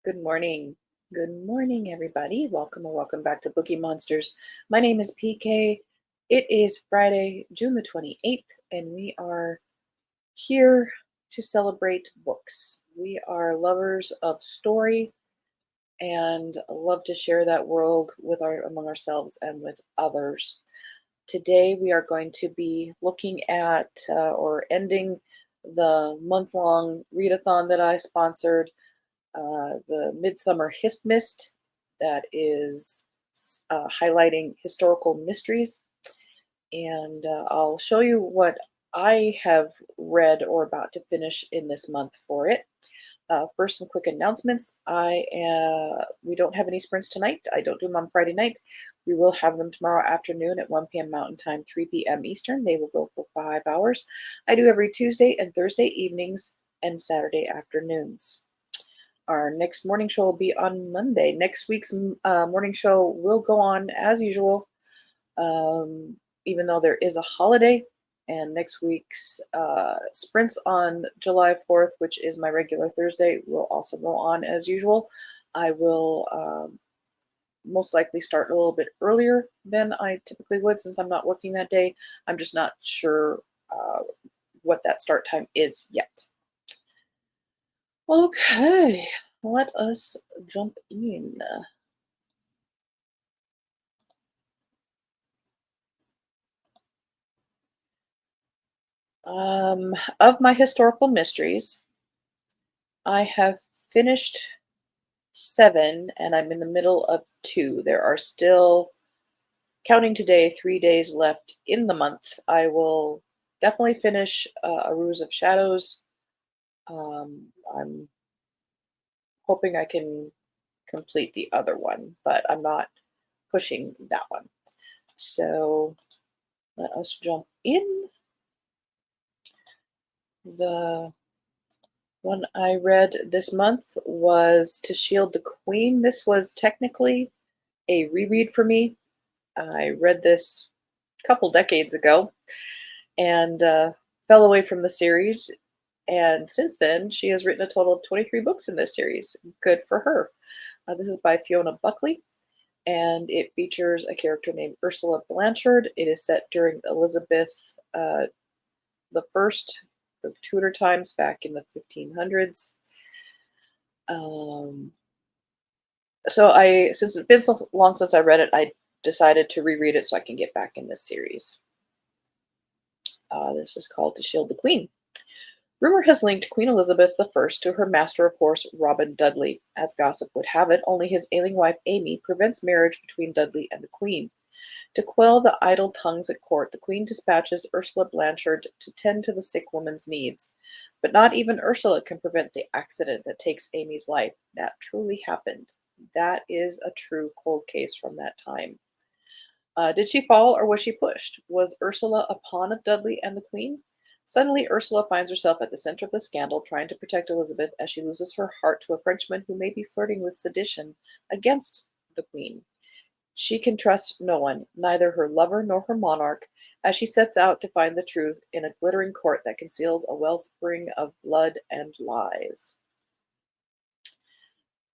Good morning. Good morning, everybody. Welcome or welcome back to Bookeemonsters. My name is PK. It is Friday, June the 28th, and we are here to celebrate books. We are lovers of story and love to share that world with among ourselves and with others. Today, we are going to be looking at or ending the month-long readathon that I sponsored, the Midsummer HistMyst, that is highlighting historical mysteries. And I'll show you what I have read or about to finish in this month for it. First, some quick announcements. We don't have any sprints tonight. I don't do them on Friday night. We will have them tomorrow afternoon at 1 p.m. Mountain Time, 3 p.m. Eastern. They will go for 5 hours. I do every Tuesday and Thursday evenings and Saturday afternoons. Our next morning show will be on Monday. Next week's morning show will go on as usual, even though there is a holiday. And next week's sprints on July 4th, which is my regular Thursday, will also go on as usual. I will most likely start a little bit earlier than I typically would since I'm not working that day. I'm just not sure what that start time is yet. Okay, let us jump in. Of my historical mysteries, I have finished 7 and I'm in the middle of 2. There are still, counting today, 3 days left in the month. I will definitely finish A Ruse of Shadows. I'm hoping I can complete the other one, but I'm not pushing that one. So let us jump in. The one I read this month was To Shield the Queen. This was technically a reread for me. I read this a couple decades ago and fell away from the series. And since then, she has written a total of 23 books in this series. Good for her. This is by Fiona Buckley, and it features a character named Ursula Blanchard. It is set during Elizabeth the First, the Tudor times back in the 1500s. Since it's been so long since I read it, I decided to reread it so I can get back in this series. This is called To Shield the Queen. Rumor has linked Queen Elizabeth I to her master of horse, Robin Dudley. As gossip would have it, only his ailing wife Amy prevents marriage between Dudley and the Queen. To quell the idle tongues at court, the Queen dispatches Ursula Blanchard to tend to the sick woman's needs. But not even Ursula can prevent the accident that takes Amy's life. That truly happened. That is a true cold case from that time. Did she fall or was she pushed? Was Ursula a pawn of Dudley and the Queen? Suddenly, Ursula finds herself at the center of the scandal, trying to protect Elizabeth as she loses her heart to a Frenchman who may be flirting with sedition against the Queen. She can trust no one, neither her lover nor her monarch, as she sets out to find the truth in a glittering court that conceals a wellspring of blood and lies.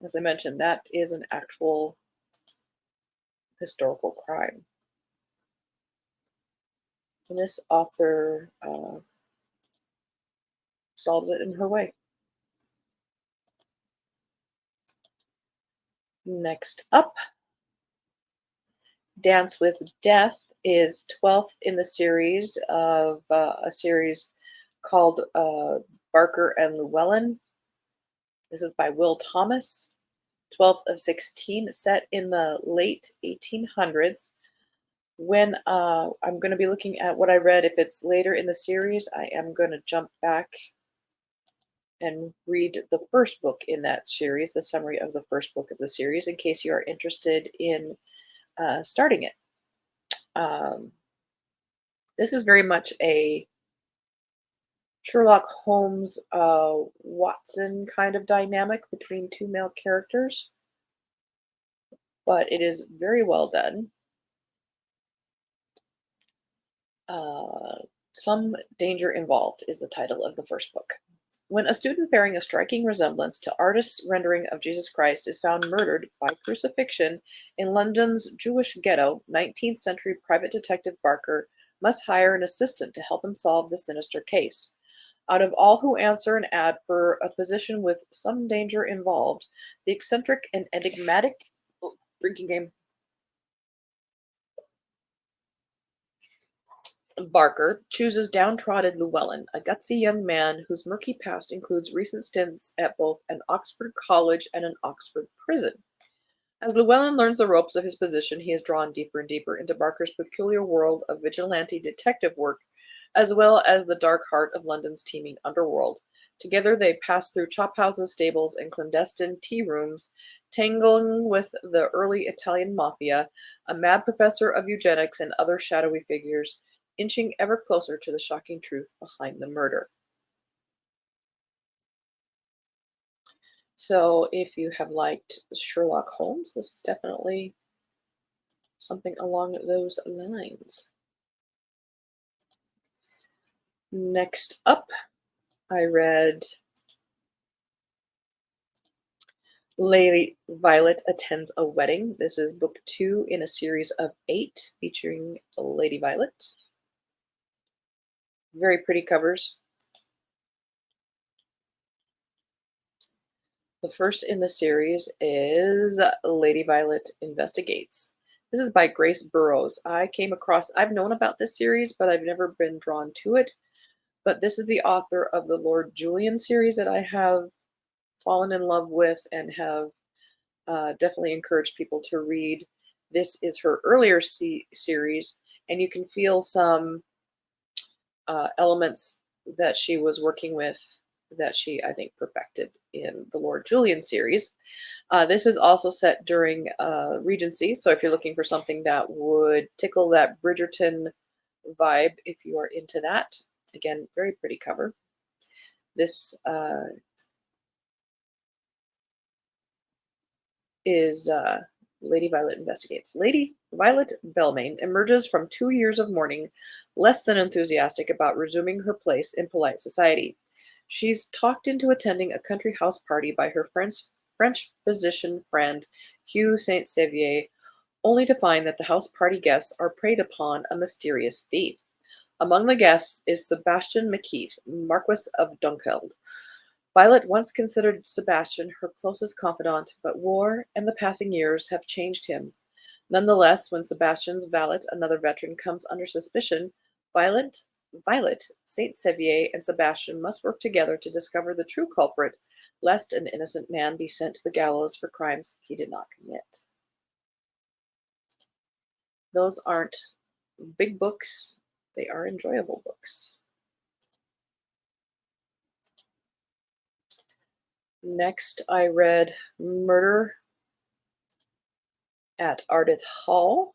As I mentioned, that is an actual historical crime. And this author solves it in her way. Next up, Dance with Death is 12th in the series of a series called Barker and Llewellyn. This is by Will Thomas. 12th of 16, set in the late 1800s. When I'm going to be looking at what I read, if it's later in the series, I am going to jump back and read the first book in that series, the summary of the first book of the series, in case you are interested in starting it. This is very much a Sherlock Holmes Watson kind of dynamic between two male characters, but it is very well done. Some Danger Involved is the title of the first book. When a student bearing a striking resemblance to artists' rendering of Jesus Christ is found murdered by crucifixion in London's Jewish ghetto, 19th century private detective Barker must hire an assistant to help him solve the sinister case. Out of all who answer an ad for a position with some danger involved, the eccentric and enigmatic drinking game Barker chooses downtrodden Llewellyn, a gutsy young man whose murky past includes recent stints at both an Oxford college and an Oxford prison. As Llewellyn learns the ropes of his position, he is drawn deeper and deeper into Barker's peculiar world of vigilante detective work, as well as the dark heart of London's teeming underworld. Together, they pass through chop houses, stables, and clandestine tea rooms, tangling with the early Italian mafia, a mad professor of eugenics, and other shadowy figures, inching ever closer to the shocking truth behind the murder. So, if you have liked Sherlock Holmes, this is definitely something along those lines. Next up, I read Lady Violet Attends a Wedding. This is book 2 in a series of 8 featuring Lady Violet. Very pretty covers. The first in the series is Lady Violet Investigates. This is by Grace Burrows. I've known about this series, but I've never been drawn to it. But this is the author of the Lord Julian series that I have fallen in love with and have definitely encouraged people to read. This is her earlier series, and you can feel some elements that she was working with that she, I think, perfected in the Lord Julian series. This is also set during Regency, so if you're looking for something that would tickle that Bridgerton vibe, if you are into that, again, very pretty cover. This is Lady Violet Investigates. Lady Violet Belmain emerges from 2 years of mourning, less than enthusiastic about resuming her place in polite society. She's talked into attending a country house party by her French physician friend, Hugh Saint Sevier, only to find that the house party guests are preyed upon a mysterious thief. Among the guests is Sebastian Macheath, Marquis of Dunkeld. Violet once considered Sebastian her closest confidant, but war and the passing years have changed him. Nonetheless, when Sebastian's valet, another veteran, comes under suspicion, Violet, Saint Sevier, and Sebastian must work together to discover the true culprit, lest an innocent man be sent to the gallows for crimes he did not commit. Those aren't big books, they are enjoyable books. Next, I read Murder at Ardith Hall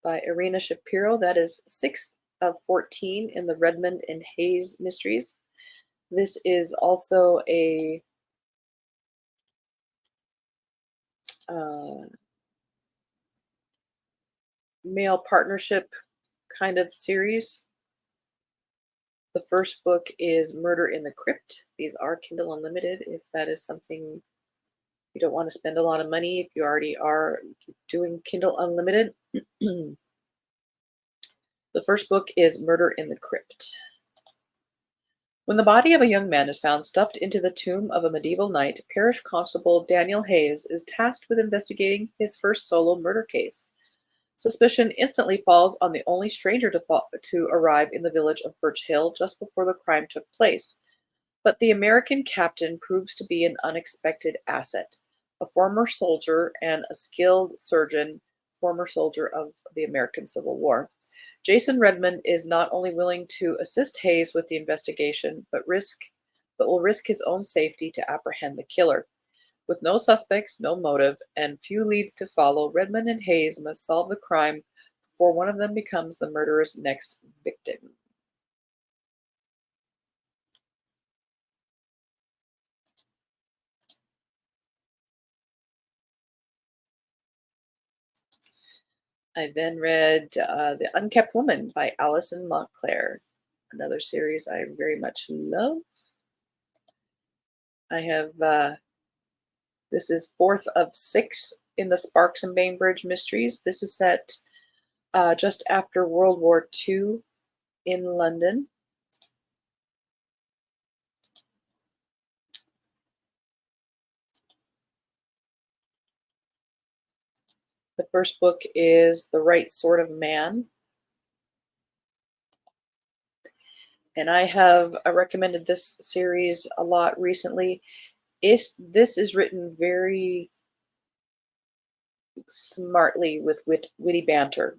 by Irina Shapiro. That is 6th of 14 in the Redmond and Hayes mysteries. This is also a male partnership kind of series. The first book is Murder in the Crypt. These are Kindle Unlimited if that is something you don't want to spend a lot of money, if you already are doing Kindle Unlimited. The first book is Murder in the Crypt. When the body of a young man is found stuffed into the tomb of a medieval knight, parish constable Daniel Hayes is tasked with investigating his first solo murder case. Suspicion instantly falls on the only stranger to arrive in the village of Birch Hill just before the crime took place. But the American captain proves to be an unexpected asset, a former soldier and a skilled surgeon, former soldier of the American Civil War. Jason Redmond is not only willing to assist Hayes with the investigation, but will risk his own safety to apprehend the killer. With no suspects, no motive, and few leads to follow, Redmond and Hayes must solve the crime before one of them becomes the murderer's next victim. I then read The Unkept Woman by Alison Montclair, another series I very much love. I have, this is fourth of six in the Sparks and Bainbridge mysteries. This is set just after World War II in London. The first book is The Right Sort of Man. And I have recommended this series a lot recently. This is written very smartly with witty banter.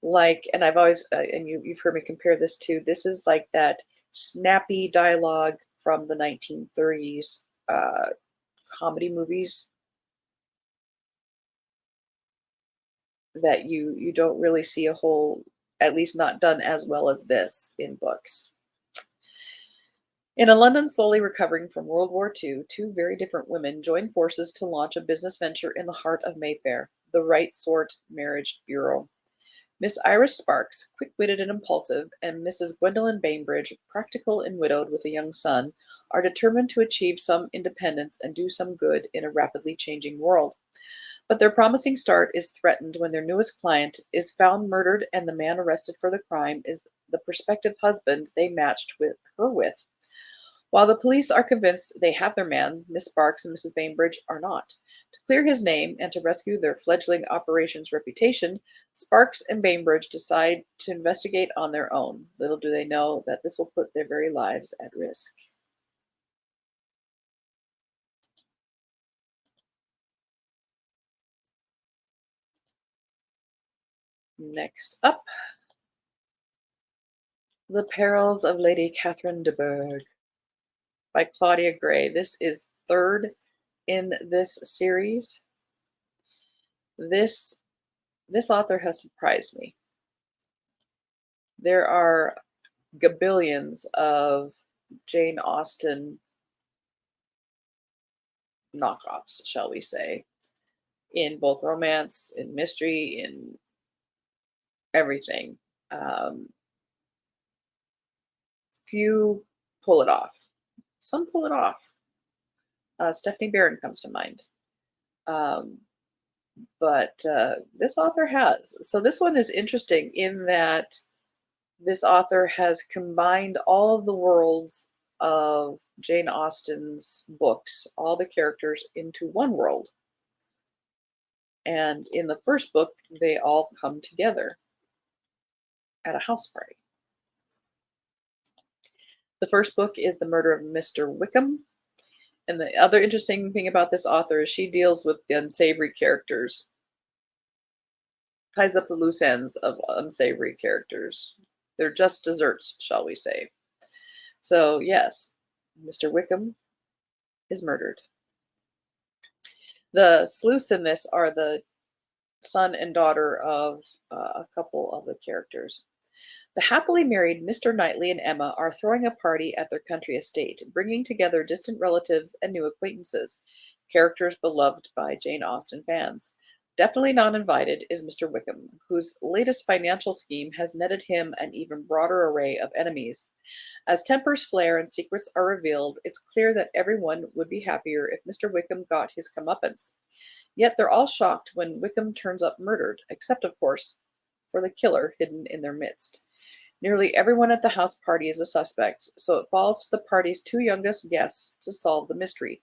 Like, and I've always, and you've heard me compare this to, this is like that snappy dialogue from the 1930s comedy movies that you don't really see a whole, at least not done as well as this in books. In a London slowly recovering from World War II, two very different women join forces to launch a business venture in the heart of Mayfair, the Right Sort Marriage Bureau. Miss Iris Sparks, quick-witted and impulsive, and Mrs. Gwendolyn Bainbridge, practical and widowed with a young son, are determined to achieve some independence and do some good in a rapidly changing world. But their promising start is threatened when their newest client is found murdered, and the man arrested for the crime is the prospective husband they matched her with. While the police are convinced they have their man, Miss Sparks and Mrs. Bainbridge are not. To clear his name and to rescue their fledgling operation's reputation, Sparks and Bainbridge decide to investigate on their own. Little do they know that this will put their very lives at risk. Next up, The Perils of Lady Catherine de Bourgh by Claudia Gray. This is third in this series. This author has surprised me. There are gabillions of Jane Austen knockoffs, shall we say, in both romance, in mystery, in everything. Few pull it off. Some pull it off. Stephanie Barron comes to mind. But this author has. So this one is interesting in that this author has combined all of the worlds of Jane Austen's books, all the characters, into one world. And in the first book, they all come together at a house party. The first book is The Murder of Mr. Wickham. And the other interesting thing about this author is she deals with the unsavory characters, ties up the loose ends of unsavory characters. They're just desserts, shall we say. So, yes, Mr. Wickham is murdered. The sleuths in this are the son and daughter of a couple of the characters. The happily married Mr. Knightley and Emma are throwing a party at their country estate, bringing together distant relatives and new acquaintances, characters beloved by Jane Austen fans. Definitely not invited is Mr. Wickham, whose latest financial scheme has netted him an even broader array of enemies. As tempers flare and secrets are revealed, it's clear that everyone would be happier if Mr. Wickham got his comeuppance. Yet they're all shocked when Wickham turns up murdered, except, of course, for the killer hidden in their midst. Nearly everyone at the house party is a suspect, so it falls to the party's two youngest guests to solve the mystery.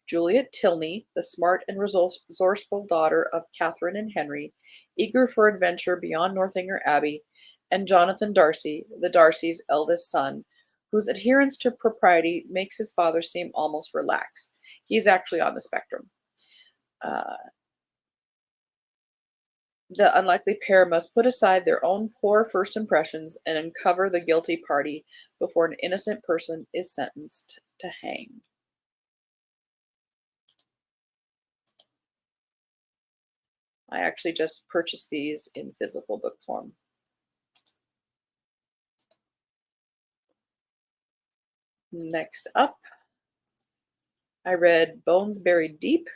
Juliet Tilney, the smart and resourceful daughter of Catherine and Henry, eager for adventure beyond Northanger Abbey, and Jonathan Darcy, the Darcys' eldest son, whose adherence to propriety makes his father seem almost relaxed. He's actually on the spectrum. The unlikely pair must put aside their own poor first impressions and uncover the guilty party before an innocent person is sentenced to hang. I actually just purchased these in physical book form. Next up, I read Bones Buried Deep.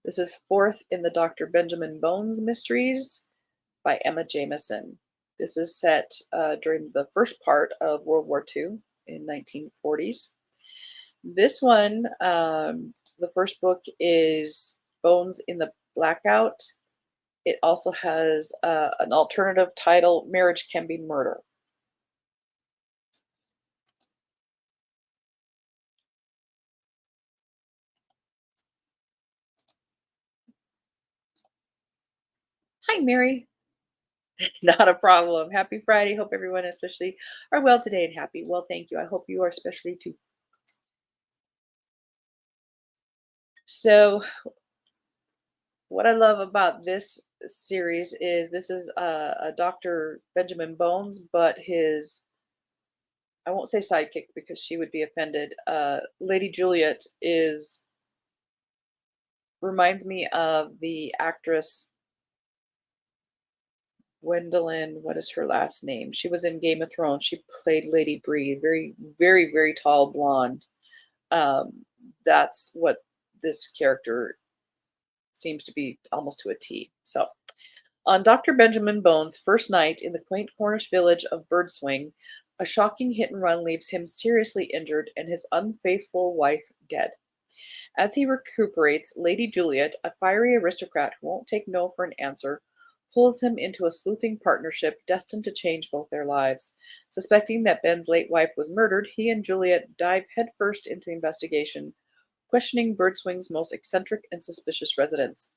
This is fourth in the Dr. Benjamin Bones mysteries by Emma Jameson. This is set during the first part of World War II in 1940s. This one, the first book is Bones in the Blackout. It also has an alternative title, Marriage Can Be Murder. Hi, Mary. Not a problem. Happy Friday. Hope everyone, especially, are well today and happy. Well, thank you. I hope you are especially too. So, what I love about this series is this is a Dr. Benjamin Bones, but his, I won't say sidekick because she would be offended. Lady Juliet is reminds me of the actress Gwendolyn. What is her last name? She was in Game of Thrones. She played Lady Bree, very, very, very tall blonde. Um, that's what this character seems to be almost to a T. So, on Dr. Benjamin Bones' first night in the quaint Cornish village of Birdswing, a shocking hit and run leaves him seriously injured and his unfaithful wife dead. As he recuperates, Lady Juliet, a fiery aristocrat who won't take no for an answer, pulls him into a sleuthing partnership destined to change both their lives. Suspecting that Ben's late wife was murdered, he and Juliet dive headfirst into the investigation, questioning Birdswing's most eccentric and suspicious residents.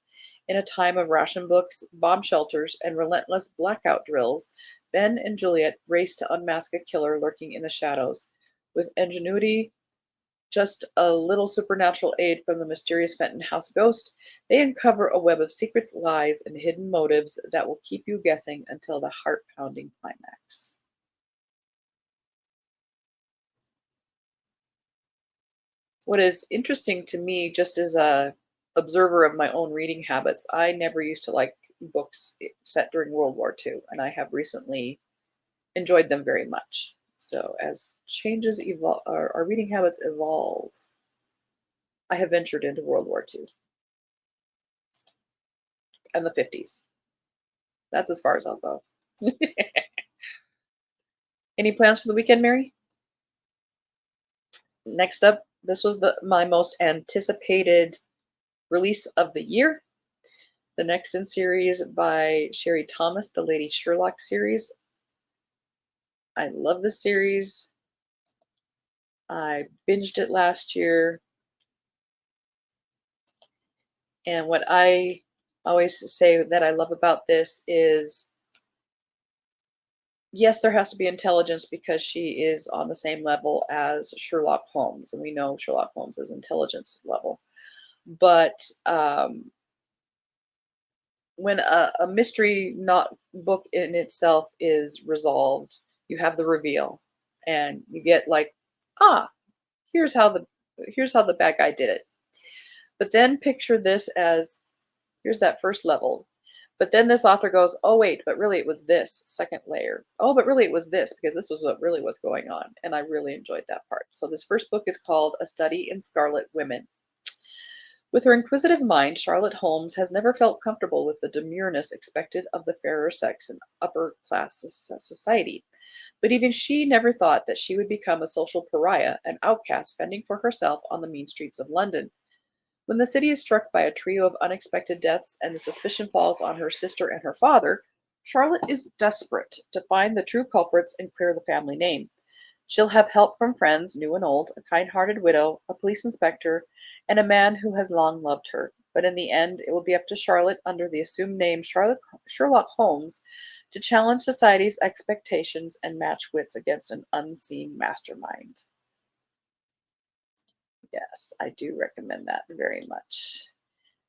In a time of ration books, bomb shelters, and relentless blackout drills, Ben and Juliet race to unmask a killer lurking in the shadows. With ingenuity, just a little supernatural aid from the mysterious Fenton House ghost, they uncover a web of secrets, lies, and hidden motives that will keep you guessing until the heart pounding climax. What is interesting to me, just as a observer of my own reading habits, I never used to like books set during World War II, and I have recently enjoyed them very much. So as changes evolve, our reading habits evolve, I have ventured into World War II and the 50s. That's as far as I'll go. Any plans for the weekend, Mary? Next up, this was the my most anticipated release of the year. The next in series by Sherry Thomas, the Lady Sherlock series. I love this series. I binged it last year. And what I always say that I love about this is yes, there has to be intelligence because she is on the same level as Sherlock Holmes. And we know Sherlock Holmes is intelligence level. But when a mystery not book in itself is resolved, you have the reveal and you get like, ah, here's how the bad guy did it. But then picture this as here's that first level. But then this author goes, oh wait, but really it was this second layer. Oh, but really it was this because this was what really was going on. And I really enjoyed that part. So this first book is called A Study in Scarlet Women. With her inquisitive mind, Charlotte Holmes has never felt comfortable with the demureness expected of the fairer sex in upper class society. But even she never thought that she would become a social pariah, an outcast fending for herself on the mean streets of London. When the city is struck by a trio of unexpected deaths and the suspicion falls on her sister and her father, Charlotte is desperate to find the true culprits and clear the family name. She'll have help from friends, new and old, a kind-hearted widow, a police inspector, and a man who has long loved her. But in the end, it will be up to Charlotte, under the assumed name Sherlock Holmes, to challenge society's expectations and match wits against an unseen mastermind. Yes, I do recommend that very much.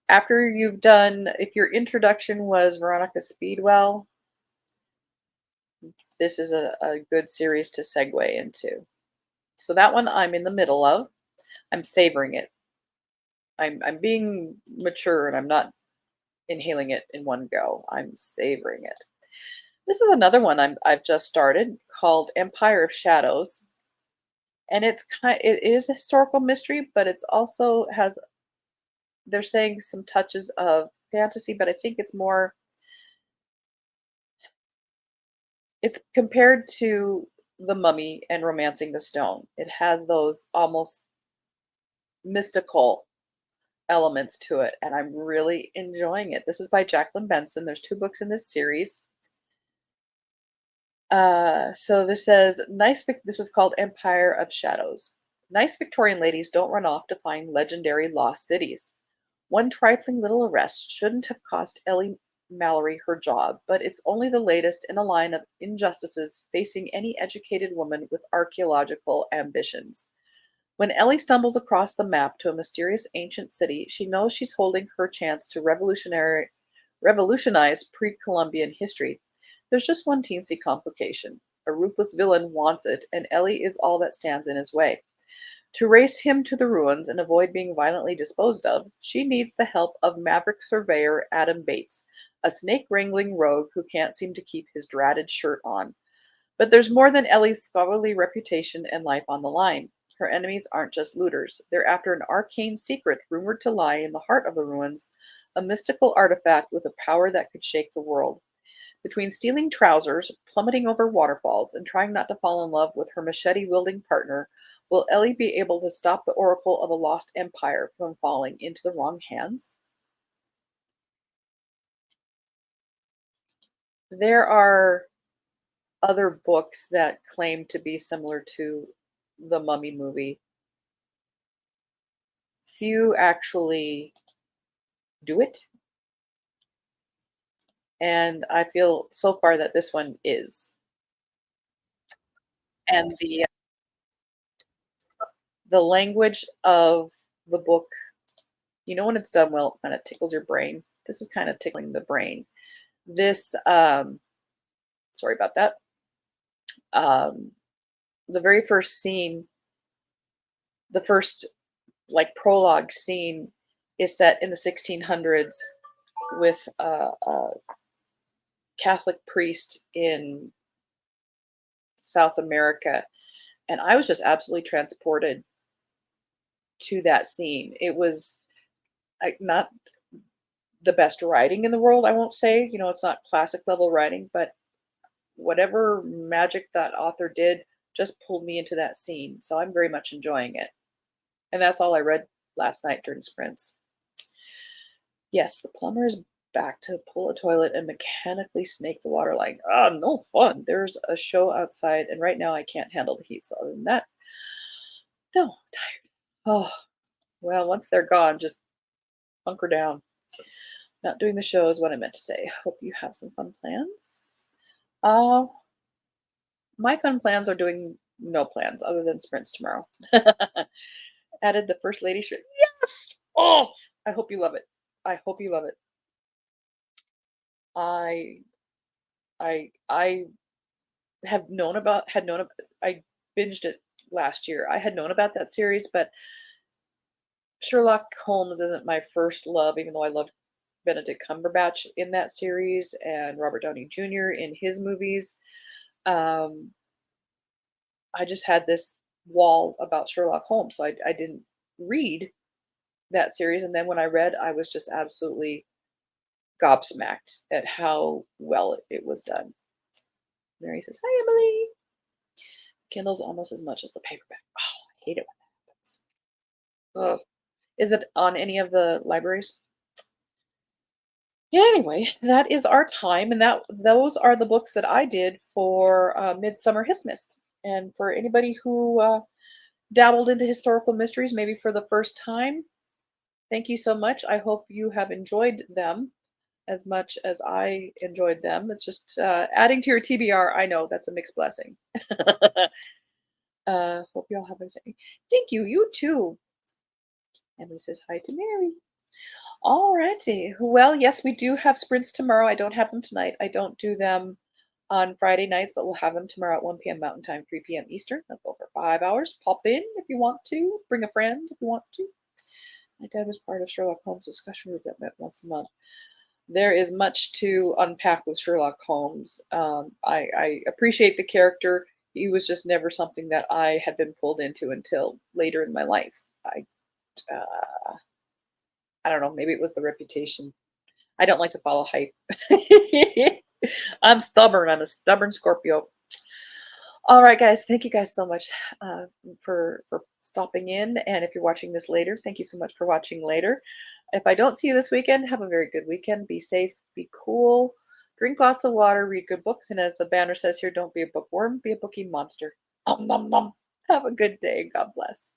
After you've done, if your introduction was Veronica Speedwell, this is a good series to segue into. So that one I'm in the middle of. I'm savoring it. I'm being mature and I'm not inhaling it in one go. I'm savoring it. This is another one I've just started called Empire of Shadows. And it is a historical mystery, but it's also has they're saying some touches of fantasy, but I think it's compared to The Mummy and Romancing the Stone. It has those almost mystical elements to it, and I'm really enjoying it. This is by Jacqueline Benson. There's 2 books in this series. So this says, this is called Empire of Shadows. Nice Victorian ladies don't run off to find legendary lost cities. One trifling little arrest shouldn't have cost Ellie Mallory her job, but it's only the latest in a line of injustices facing any educated woman with archaeological ambitions. When Ellie stumbles across the map to a mysterious ancient city, she knows she's holding her chance to revolutionize pre-Columbian history. There's just one teensy complication. A ruthless villain wants it, and Ellie is all that stands in his way. To race him to the ruins and avoid being violently disposed of, she needs the help of maverick surveyor Adam Bates, a snake-wrangling rogue who can't seem to keep his dratted shirt on. But there's more than Ellie's scholarly reputation and life on the line. Her enemies aren't just looters. They're after an arcane secret rumored to lie in the heart of the ruins, a mystical artifact with a power that could shake the world. Between stealing trousers, plummeting over waterfalls, and trying not to fall in love with her machete-wielding partner, will Ellie be able to stop the oracle of a lost empire from falling into the wrong hands? There are other books that claim to be similar to the Mummy movie. Few actually do it. And I feel so far that this one is. And the language of the book, when it's done well, it kind of tickles your brain. This is kind of tickling the brain. This, sorry about that. The very first scene, the first like prologue scene is set in the 1600s with a Catholic priest in South America. And I was just absolutely transported to that scene. It was not the best writing in the world, I won't say. It's not classic level writing, but whatever magic that author did just pulled me into that scene. So I'm very much enjoying it. And that's all I read last night during sprints. Yes, the plumber is back to pull a toilet and mechanically snake the water line. Ah, no fun. There's a show outside, and right now I can't handle the heat. So other than that, no, I'm tired. Oh, well, once they're gone, just hunker down. Not doing the show is what I meant to say. Hope you have some fun plans. My fun plans are doing no plans other than sprints tomorrow. Added the First Lady shirt. Yes! Oh, I hope you love it. I hope you love it. I had known about, I binged it last year. I had known about that series, but Sherlock Holmes isn't my first love, even though I loved Benedict Cumberbatch in that series and Robert Downey Jr. in his movies. I just had this wall about Sherlock Holmes, so I didn't read that series. And then when I read, I was just absolutely gobsmacked at how well it was done. Mary says, "Hi, Emily." Kindle's almost as much as the paperback. Oh, I hate it when that happens. Ugh. Is it on any of the libraries? Yeah, anyway, that is our time, and those are the books that I did for Midsummer HistMyst. And for anybody who dabbled into historical mysteries, maybe for the first time, thank you so much. I hope you have enjoyed them as much as I enjoyed them. It's just adding to your TBR. I know that's a mixed blessing. Hope you all have a day. Thank you. You too. Emily says hi to Mary. All righty. Well, yes, we do have sprints tomorrow. I don't have them tonight. I don't do them on Friday nights, but we'll have them tomorrow at 1 p.m. Mountain Time, 3 p.m. Eastern. They'll go for 5 hours. Pop in if you want to. Bring a friend if you want to. My dad was part of Sherlock Holmes discussion group that met once a month. There is much to unpack with Sherlock Holmes. I appreciate the character. He was just never something that I had been pulled into until later in my life. I don't know. Maybe it was the reputation. I don't like to follow hype. I'm stubborn. I'm a stubborn Scorpio. All right, guys. Thank you guys so much for stopping in. And if you're watching this later, thank you so much for watching later. If I don't see you this weekend, have a very good weekend. Be safe, be cool, drink lots of water, read good books, and as the banner says here, don't be a bookworm, be a bookie monster. Nom nom nom. Have a good day. God bless.